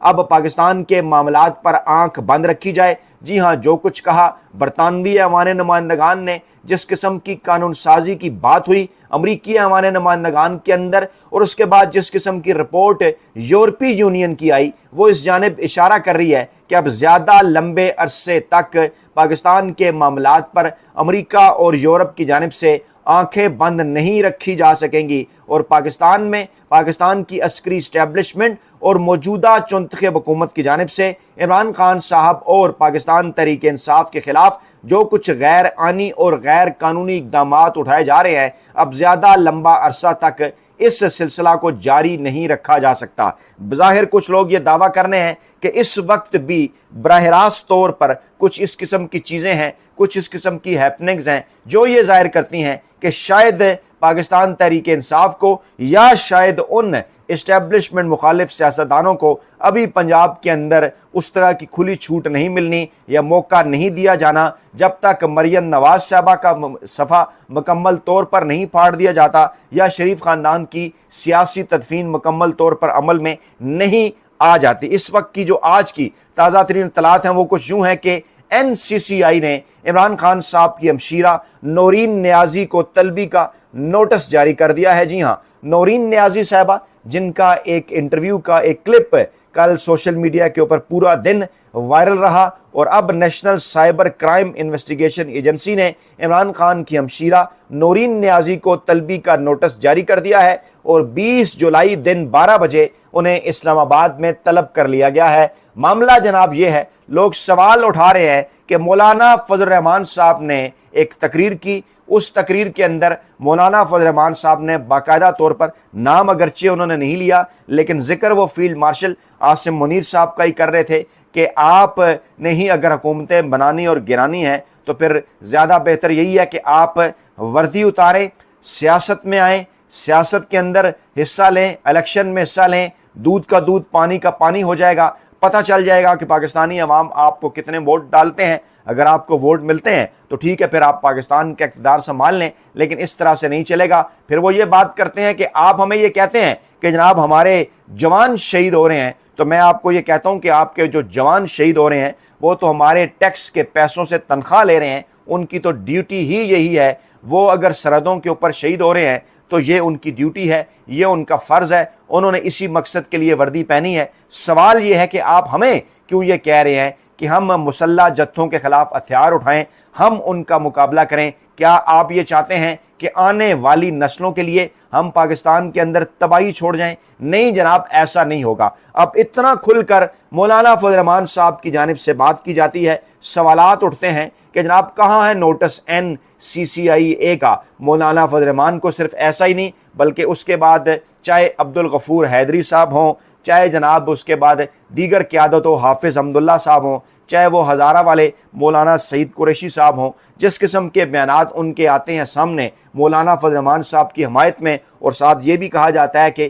اب پاکستان کے معاملات پر آنکھ بند رکھی جائے۔ جی ہاں، جو کچھ کہا برطانوی ایوان نمائندگان نے، جس قسم کی قانون سازی کی بات ہوئی امریکی ایوان نمائندگان کے اندر، اور اس کے بعد جس قسم کی رپورٹ یورپی یونین کی آئی، وہ اس جانب اشارہ کر رہی ہے کہ اب زیادہ لمبے عرصے تک پاکستان کے معاملات پر امریکہ اور یورپ کی جانب سے آنکھیں بند نہیں رکھی جا سکیں گی، اور پاکستان میں پاکستان کی عسکری اسٹیبلشمنٹ اور موجودہ چنتخب حکومت کی جانب سے عمران خان صاحب اور پاکستان تحریک انصاف کے خلاف جو کچھ غیر آئینی اور غیر قانونی اقدامات اٹھائے جا رہے ہیں، اب زیادہ لمبا عرصہ تک اس سلسلہ کو جاری نہیں رکھا جا سکتا۔ بظاہر کچھ لوگ یہ دعویٰ کرنے ہیں کہ اس وقت بھی براہ راست طور پر کچھ اس قسم کی چیزیں ہیں، کچھ اس قسم کی ہیپننگز ہیں جو یہ ظاہر کرتی ہیں کہ شاید پاکستان تحریک انصاف کو یا شاید ان اسٹیبلشمنٹ مخالف سیاستدانوں کو ابھی پنجاب کے اندر اس طرح کی کھلی چھوٹ نہیں ملنی یا موقع نہیں دیا جانا جب تک مریم نواز صاحبہ کا صفحہ مکمل طور پر نہیں پھاڑ دیا جاتا یا شریف خاندان کی سیاسی تدفین مکمل طور پر عمل میں نہیں آ جاتی۔ اس وقت کی جو آج کی تازہ ترین اطلاعات ہیں وہ کچھ یوں ہیں کہ NCCI نے عمران خان صاحب کی ہمشیرہ نورین نیازی کو طلبی کا نوٹس جاری کر دیا ہے۔ جی ہاں، نورین نیازی صاحبہ جن کا ایک انٹرویو کا ایک کلپ کل سوشل میڈیا کے اوپر پورا دن وائرل رہا، اور اب national cyber crime investigation agency نے عمران خان کی ہمشیرہ نورین نیازی کو طلبی کا نوٹس جاری کر دیا ہے، اور 20 جولائی دن 12 بجے انہیں اسلام آباد میں طلب کر لیا گیا ہے۔ معاملہ جناب یہ ہے، لوگ سوال اٹھا رہے ہیں کہ مولانا فضل الرحمان صاحب نے ایک تقریر کی، اس تقریر کے اندر مولانا فضل الرحمان صاحب نے باقاعدہ طور پر نام اگرچہ انہوں نے نہیں لیا، لیکن ذکر وہ فیلڈ مارشل عاصم منیر صاحب کا ہی کر رہے تھے کہ آپ نے ہی اگر حکومتیں بنانی اور گرانی ہیں تو پھر زیادہ بہتر یہی ہے کہ آپ وردی اتاریں، سیاست میں آئیں، سیاست کے اندر حصہ لیں، الیکشن میں حصہ لیں، دودھ کا دودھ پانی کا پانی ہو جائے گا، پتہ چل جائے گا کہ پاکستانی عوام آپ کو کتنے ووٹ ڈالتے ہیں۔ اگر آپ کو ووٹ ملتے ہیں تو ٹھیک ہے، پھر آپ پاکستان کا اقتدار سنبھال لیں، لیکن اس طرح سے نہیں چلے گا۔ پھر وہ یہ بات کرتے ہیں کہ آپ ہمیں یہ کہتے ہیں کہ جناب ہمارے جوان شہید ہو رہے ہیں، تو میں آپ کو یہ کہتا ہوں کہ آپ کے جو جوان شہید ہو رہے ہیں وہ تو ہمارے ٹیکس کے پیسوں سے تنخواہ لے رہے ہیں، ان کی تو ڈیوٹی ہی یہی ہے۔ وہ اگر سرحدوں کے اوپر شہید ہو رہے ہیں تو یہ ان کی ڈیوٹی ہے، یہ ان کا فرض ہے، انہوں نے اسی مقصد کے لیے وردی پہنی ہے۔ سوال یہ ہے کہ آپ ہمیں کیوں یہ کہہ رہے ہیں کہ ہم مسلح جتھوں کے خلاف ہتھیار اٹھائیں، ہم ان کا مقابلہ کریں؟ کیا آپ یہ چاہتے ہیں کہ آنے والی نسلوں کے لیے ہم پاکستان کے اندر تباہی چھوڑ جائیں؟ نہیں جناب، ایسا نہیں ہوگا۔ اب اتنا کھل کر مولانا فضل الرحمان صاحب کی جانب سے بات کی جاتی ہے، سوالات اٹھتے ہیں کہ جناب کہاں ہے نوٹس NCCI کا؟ مولانا فضل الرحمان کو صرف ایسا ہی نہیں بلکہ اس کے بعد چاہے عبدالغفور حیدری صاحب ہوں، چاہے جناب اس کے بعد دیگر قیادت و حافظ حمداللہ صاحب ہوں، چاہے وہ ہزارہ والے مولانا سعید قریشی صاحب ہوں، جس قسم کے بیانات ان کے آتے ہیں سامنے مولانا فضل الرحمان صاحب کی حمایت میں، اور ساتھ یہ بھی کہا جاتا ہے کہ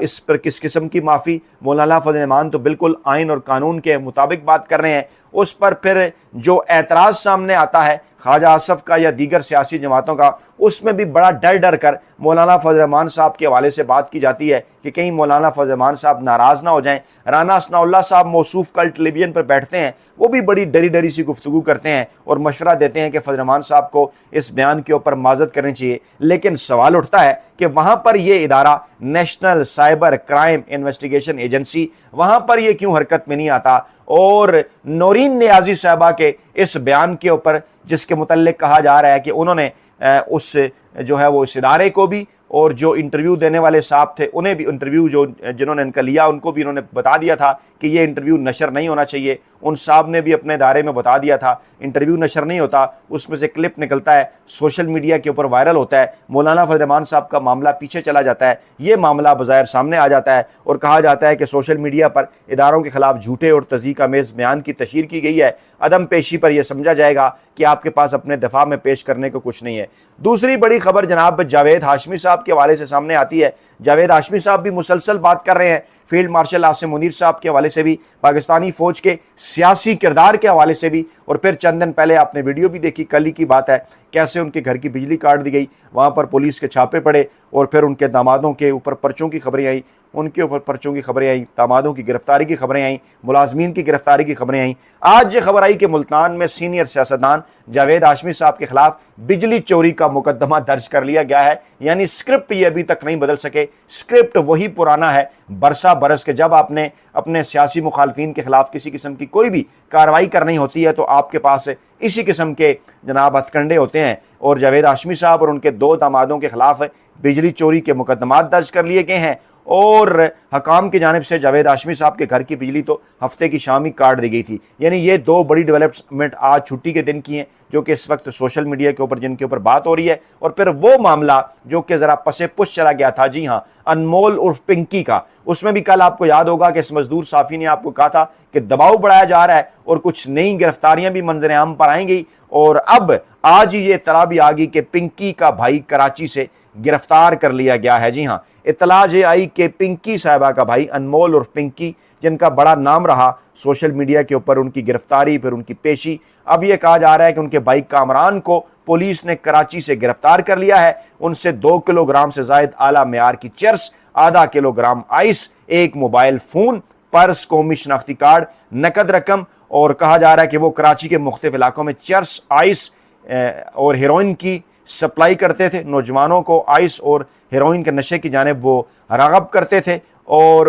اس پر کس قسم کی معافی، مولانا فضل الرحمان تو بالکل آئین اور قانون کے مطابق بات کر رہے ہیں۔ اس پر پھر جو اعتراض سامنے آتا ہے خواجہ آصف کا یا دیگر سیاسی جماعتوں کا، اس میں بھی بڑا ڈر کر مولانا فضل الرحمان صاحب کے حوالے سے بات کی جاتی ہے کہ کہیں مولانا فضل الرحمان صاحب ناراض نہ ہو جائیں۔ رانا ثناء اللہ صاحب موصوف کل ٹیلی ویژن پر بیٹھتے ہیں، وہ بھی بڑی ڈری سی گفتگو کرتے ہیں اور مشورہ دیتے ہیں کہ فضل الرحمان صاحب کو اس بیان کے اوپر معذرت کرنی چاہیے، لیکن سوال اٹھتا ہے کہ وہاں پر یہ ادارہ national cyber crime investigation agency وہاں پر یہ کیوں حرکت میں نہیں آتا؟ اور نورین نیازی صاحبہ کے اس بیان کے اوپر جس کے متعلق کہا جا رہا ہے کہ انہوں نے اس جو ہے وہ اس ادارے کو بھی اور جو انٹرویو دینے والے صاحب تھے انہیں بھی انٹرویو جنہوں نے ان کا لیا ان کو بھی انہوں نے بتا دیا تھا کہ یہ انٹرویو نشر نہیں ہونا چاہیے۔ ان صاحب نے بھی اپنے ادارے میں بتا دیا تھا انٹرویو نشر نہیں ہوتا، اس میں سے کلپ نکلتا ہے، سوشل میڈیا کے اوپر وائرل ہوتا ہے، مولانا فضل الرحمان صاحب کا معاملہ پیچھے چلا جاتا ہے، یہ معاملہ بظاہر سامنے آ جاتا ہے اور کہا جاتا ہے کہ سوشل میڈیا پر اداروں کے خلاف جھوٹے اور تضحیک آمیز بیان کی تشہیر کی گئی ہے۔ عدم پیشی پر یہ سمجھا جائے گا کہ آپ کے پاس اپنے دفاع میں پیش کرنے کو کچھ نہیں ہے۔ دوسری بڑی خبر جناب جاوید ہاشمی صاحب کے حوالے سے سامنے آتی ہے۔ جاوید ہاشمی صاحب بھی مسلسل بات کر رہے ہیں فیلڈ مارشل عاصم منیر صاحب کے حوالے سے بھی، پاکستانی فوج کے سیاسی کردار کے حوالے سے بھی، اور پھر چند دن پہلے آپ نے ویڈیو بھی دیکھی، کل ہی کی بات ہے، کیسے ان کے گھر کی بجلی کاٹ دی گئی، وہاں پر پولیس کے چھاپے پڑے اور پھر ان کے دامادوں کے اوپر پرچوں کی خبریں آئیں، ان کے اوپر پرچوں کی خبریں آئیں، دامادوں کی گرفتاری کی خبریں آئیں، ملازمین کی گرفتاری کی خبریں آئیں۔ آج یہ خبر آئی کہ ملتان میں سینئر سیاستدان جاوید ہاشمی صاحب کے خلاف بجلی چوری کا مقدمہ درج کر لیا گیا ہے، یعنی اسکرپٹ یہ ابھی تک نہیں بدل سکے، اسکرپٹ وہی پرانا ہے برسا برس کے، جب آپ نے اپنے سیاسی مخالفین کے خلاف کسی قسم کی کوئی بھی کارروائی کرنی ہوتی ہے تو آپ کے پاس اسی قسم کے جناب ہتھ کنڈے ہوتے ہیں، اور جاوید ہاشمی صاحب اور ان کے 2 دامادوں کے خلاف بجلی چوری کے مقدمات درج کر لیے گئے ہیں، اور حکام کی جانب سے جاوید ہاشمی صاحب کے گھر کی بجلی تو ہفتے کی شام ہی کاٹ دی گئی تھی۔ یعنی یہ 2 بڑی ڈیولپمنٹ آج چھٹی کے دن کی ہیں جو کہ اس وقت سوشل میڈیا کے اوپر جن کے اوپر بات ہو رہی ہے، اور پھر وہ معاملہ جو کہ ذرا پسے پش چلا گیا تھا، جی ہاں، انمول عرف پنکی کا، اس میں بھی کل آپ کو یاد ہوگا کہ اس مزدور صحافی نے آپ کو کہا تھا کہ دباؤ بڑھایا جا رہا ہے اور کچھ نئی گرفتاریاں بھی منظر عام پر آئیں گی، اور اب آج ہی یہ اطلاع بھی آ گئی کہ پنکی کا بھائی کراچی سے گرفتار کر لیا گیا ہے۔ جی ہاں، اطلاع یہ آئی کہ پنکی صاحبہ کا بھائی انمول اور پنکی، جن کا بڑا نام رہا سوشل میڈیا کے اوپر، ان کی گرفتاری، پھر ان کی پیشی، اب یہ کہا جا رہا ہے کہ ان کے بھائی کامران کو پولیس نے کراچی سے گرفتار کر لیا ہے، ان سے 2 کلو گرام سے زائد اعلیٰ معیار کی چرس، آدھا kilo gram ice, 1 mobile phone, purse, قومی شناختی کارڈ، نقد رقم، اور کہا جا رہا ہے کہ وہ کراچی کے مختلف علاقوں میں چرس، آئس اور ہیروئن کی سپلائی کرتے تھے، نوجوانوں کو آئس اور ہیروئن کے نشے کی جانب وہ راغب کرتے تھے، اور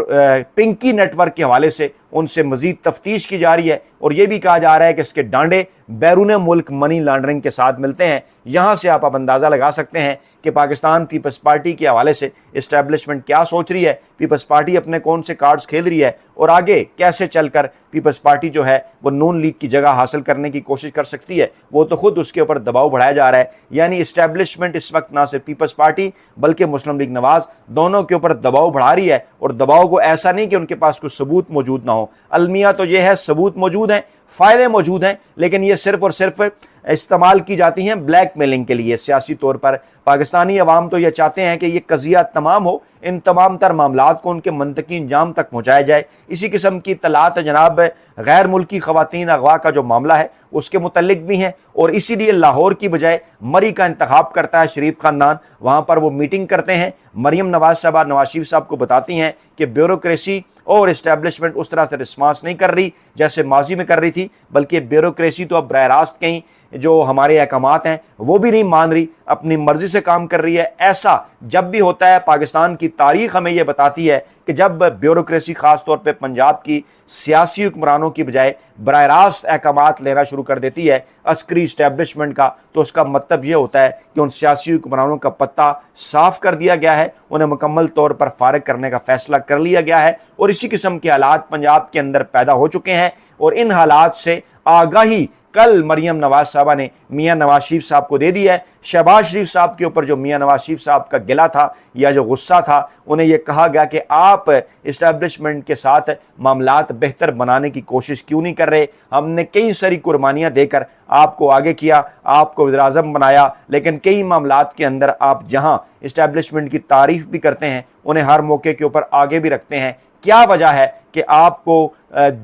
پنکی نیٹ ورک کے حوالے سے ان سے مزید تفتیش کی جا رہی ہے، اور یہ بھی کہا جا رہا ہے کہ اس کے ڈانڈے بیرون ملک منی لانڈرنگ کے ساتھ ملتے ہیں۔ یہاں سے آپ اندازہ لگا سکتے ہیں کہ پاکستان پیپلز پارٹی کے حوالے سے اسٹیبلشمنٹ کیا سوچ رہی ہے، پیپلز پارٹی اپنے کون سے کارڈز کھیل رہی ہے، اور آگے کیسے چل کر پیپلز پارٹی جو ہے وہ نون لیگ کی جگہ حاصل کرنے کی کوشش کر سکتی ہے، وہ تو خود اس کے اوپر دباؤ بڑھایا جا رہا ہے۔ یعنی اسٹیبلشمنٹ اس وقت نہ صرف پیپلز پارٹی بلکہ مسلم لیگ نواز دونوں کے اوپر دباؤ بڑھا رہی ہے، اور دباؤ کو ایسا نہیں کہ ان کے پاس کوئی ثبوت موجود نہ ہو، المیہ تو یہ ہے ثبوت موجود ہیں، فائلیں موجود ہیں، لیکن یہ صرف اور صرف استعمال کی جاتی ہیں بلیک میلنگ کے لیے سیاسی طور پر۔ پاکستانی عوام تو یہ چاہتے ہیں کہ یہ قضیہ تمام ہو، ان تمام تر معاملات کو ان کے منطقی انجام تک پہنچایا جائے۔ اسی قسم کی اطلاعات جناب غیر ملکی خواتین اغوا کا جو معاملہ ہے اس کے متعلق بھی ہیں، اور اسی لیے لاہور کی بجائے مری کا انتخاب کرتا ہے شریف خاندان، وہاں پر وہ میٹنگ کرتے ہیں، مریم نواز صاحبہ نواز شریف صاحب کو بتاتی ہیں کہ بیوروکریسی اور اسٹیبلشمنٹ اس طرح سے رسپانس نہیں کر رہی جیسے ماضی میں کر رہی تھی، بلکہ بیوروکریسی تو اب براہ راست کہیں جو ہمارے احکامات ہیں وہ بھی نہیں مان رہی، اپنی مرضی سے کام کر رہی ہے۔ ایسا جب بھی ہوتا ہے، پاکستان کی تاریخ ہمیں یہ بتاتی ہے کہ جب بیوروکریسی خاص طور پہ پنجاب کی سیاسی حکمرانوں کی بجائے براہ راست احکامات لینا شروع کر دیتی ہے عسکری اسٹیبلشمنٹ کا، تو اس کا مطلب یہ ہوتا ہے کہ ان سیاسی حکمرانوں کا پتہ صاف کر دیا گیا ہے، انہیں مکمل طور پر فارغ کرنے کا فیصلہ کر لیا گیا ہے، اور اسی قسم کے حالات پنجاب کے اندر پیدا ہو چکے ہیں، اور ان حالات سے آگاہی کل مریم نواز صاحبہ نے میاں نواز شریف صاحب کو دے دی ہے۔ شہباز شریف صاحب کے اوپر جو میاں نواز شریف صاحب کا گلہ تھا یا جو غصہ تھا، انہیں یہ کہا گیا کہ آپ اسٹیبلشمنٹ کے ساتھ معاملات بہتر بنانے کی کوشش کیوں نہیں کر رہے؟ ہم نے کئی ساری قربانیاں دے کر آپ کو آگے کیا، آپ کو وزیر اعظم بنایا، لیکن کئی معاملات کے اندر آپ جہاں اسٹیبلشمنٹ کی تعریف بھی کرتے ہیں، انہیں ہر موقع کے اوپر آگے بھی رکھتے ہیں۔ کیا وجہ ہے کہ آپ کو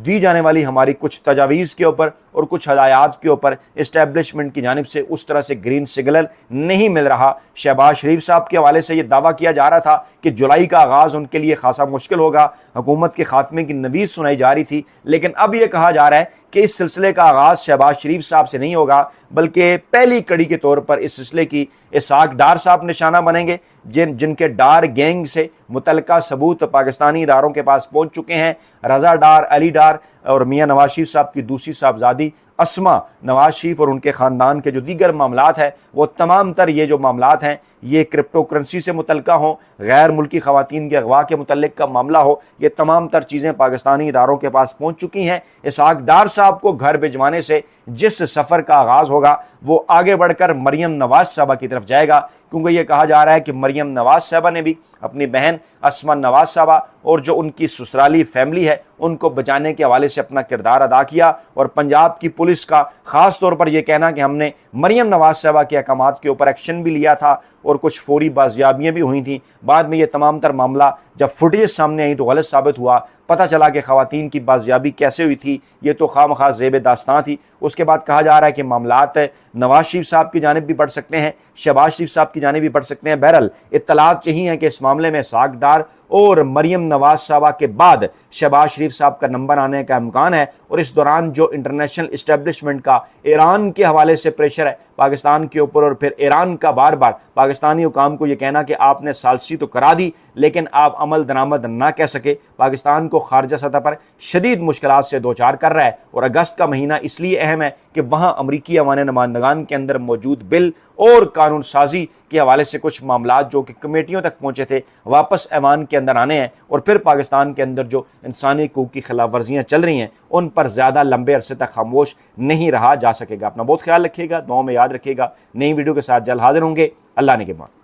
دی جانے والی ہماری کچھ تجاویز کے اوپر اور کچھ ہدایات کے اوپر اسٹیبلشمنٹ کی جانب سے اس طرح سے گرین سگنل نہیں مل رہا؟ شہباز شریف صاحب کے حوالے سے یہ دعویٰ کیا جا رہا تھا کہ جولائی کا آغاز ان کے لیے خاصا مشکل ہوگا، حکومت کے خاتمے کی نوید سنائی جا رہی تھی، لیکن اب یہ کہا جا رہا ہے کہ اس سلسلے کا آغاز شہباز شریف صاحب سے نہیں ہوگا، بلکہ پہلی کڑی کے طور پر اس سلسلے کی اسحاق ڈار صاحب نشانہ بنیں گے، جن کے ڈار گینگ سے متعلقہ ثبوت پاکستانی اداروں کے پاس پہنچ چکے ہیں۔ رضا ڈار، علی ڈار اور میاں نواز شریف صاحب کی دوسری صاحبزادی اسما نواز شریف اور ان کے خاندان کے جو دیگر معاملات ہیں، وہ تمام تر یہ جو معاملات ہیں یہ کرپٹو کرنسی سے متعلقہ ہوں، غیر ملکی خواتین کے اغوا کے متعلق کا معاملہ ہو، یہ تمام تر چیزیں پاکستانی اداروں کے پاس پہنچ چکی ہیں۔ اسحاق ڈار صاحب کو گھر بھجوانے سے جس سفر کا آغاز ہوگا وہ آگے بڑھ کر مریم نواز صاحبہ کی طرف جائے گا، کیونکہ یہ کہا جا رہا ہے کہ مریم نواز صاحبہ نے بھی اپنی بہن اسما نواز صاحبہ اور جو ان کی سسرالی فیملی ہے ان کو بچانے کے حوالے سے اپنا کردار ادا کیا، اور پنجاب کی پولیس کا خاص طور پر یہ کہنا کہ ہم نے مریم نواز صاحبہ کے احکامات کے اوپر ایکشن بھی لیا تھا اور کچھ فوری بازیابیاں بھی ہوئی تھیں۔ بعد میں یہ تمام تر معاملہ جب فوٹیج سامنے آئی تو غلط ثابت ہوا، پتہ چلا کہ خواتین کی بازیابی کیسے ہوئی تھی، یہ تو خواہ مخواہ زیب داستان تھی۔ اس کے بعد کہا جا رہا ہے کہ معاملات نواز شریف صاحب کی جانب بھی بڑھ سکتے ہیں، شہباز شریف صاحب کی جانب بھی بڑھ سکتے ہیں۔ بہرحال اطلاعات یہی ہیں کہ اس معاملے میں اسحاق ڈار اور مریم نواز صاحبہ کے بعد شہباز شریف صاحب کا نمبر آنے کا امکان ہے، اور اس دوران جو انٹرنیشنل اسٹیبلشمنٹ کا ایران کے حوالے سے پریشر ہے پاکستان کے اوپر، اور پھر ایران کا بار بار پاکستانی حکام کو یہ کہنا کہ آپ نے ثالثی تو کرا دی لیکن آپ عمل درآمد نہ کہہ سکے، پاکستان کو خارجہ سطح پر شدید مشکلات سے دوچار کر رہا ہے۔ اور اگست کا مہینہ اس لیے اہم ہے کہ وہاں امریکی ایوان نمائندگان کے اندر موجود بل اور قانون سازی کے حوالے سے کچھ معاملات جو کہ کمیٹیوں تک پہنچے تھے واپس ایوان کے اندر آنے ہیں، اور پھر پاکستان کے اندر جو انسانی حقوق کی خلاف ورزیاں چل رہی ہیں ان پر زیادہ لمبے عرصے تک خاموش نہیں رہا جا سکے گا۔ اپنا بہت خیال رکھیے گا، دعاؤں میں یاد رکھیے گا۔ نئی ویڈیو کے ساتھ جلد حاضر ہوں گے۔ اللہ نے کے بعد